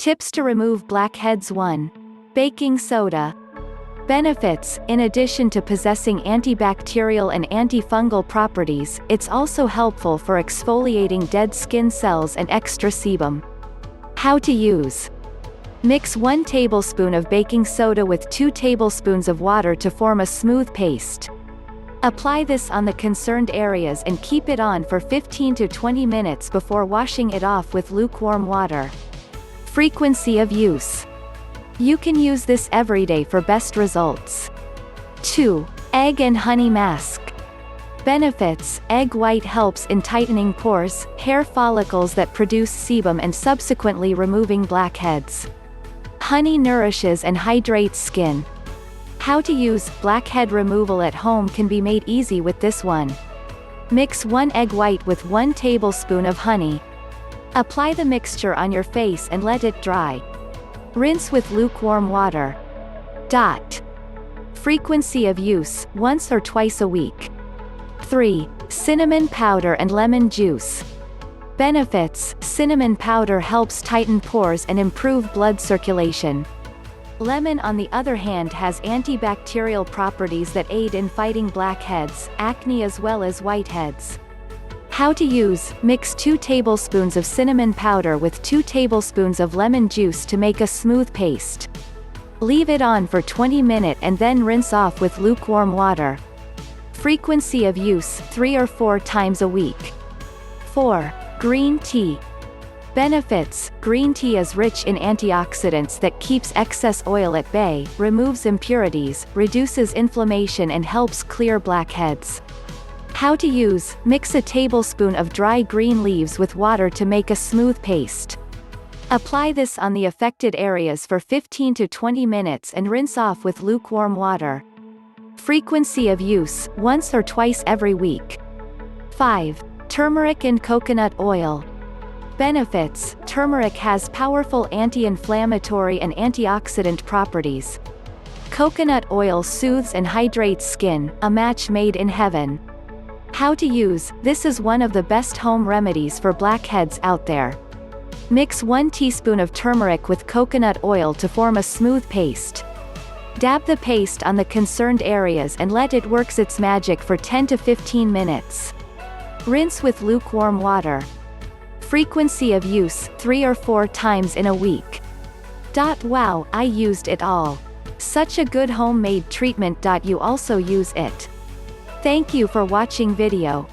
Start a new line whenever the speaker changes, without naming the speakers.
Tips to remove blackheads. 1. Baking soda. Benefits: in addition to possessing antibacterial and antifungal properties, it's also helpful for exfoliating dead skin cells and extra sebum. How to use. Mix 1 tablespoon of baking soda with 2 tablespoons of water to form a smooth paste. Apply this on the concerned areas and keep it on for 15 to 20 minutes before washing it off with lukewarm water. Frequency of use. You can use this every day for best results. 2. Egg and honey mask. Benefits: egg white helps in tightening pores, hair follicles that produce sebum and subsequently removing blackheads. Honey nourishes and hydrates skin. How to use. Blackhead removal at home can be made easy with this one. Mix 1 egg white with 1 tablespoon of honey. Apply the mixture on your face and let it dry. Rinse with lukewarm water. Frequency of use: once or twice a week. 3. Cinnamon powder and lemon juice. Benefits: cinnamon powder helps tighten pores and improve blood circulation. Lemon, on the other hand, has antibacterial properties that aid in fighting blackheads, acne as well as whiteheads. How to use. Mix 2 tablespoons of cinnamon powder with 2 tablespoons of lemon juice to make a smooth paste. Leave it on for 20 minutes and then rinse off with lukewarm water. Frequency of use: 3 or 4 times a week. 4. Green tea. Benefits: green tea is rich in antioxidants that keeps excess oil at bay, removes impurities, reduces inflammation and helps clear blackheads. How to use. Mix a tablespoon of dry green leaves with water to make a smooth paste. Apply this on the affected areas for 15 to 20 minutes and rinse off with lukewarm water. Frequency of use: once or twice every week. 5. Turmeric and coconut oil. Benefits: turmeric has powerful anti-inflammatory and antioxidant properties. Coconut oil soothes and hydrates skin, a match made in heaven. How to use. This is one of the best home remedies for blackheads out there. Mix 1 teaspoon of turmeric with coconut oil to form a smooth paste. Dab the paste on the concerned areas and let it work its magic for 10 to 15 minutes. Rinse with lukewarm water. Frequency of use: 3 or 4 times in a week. Wow, I used it all. Such a good homemade treatment. You also use it. Thank you for watching video.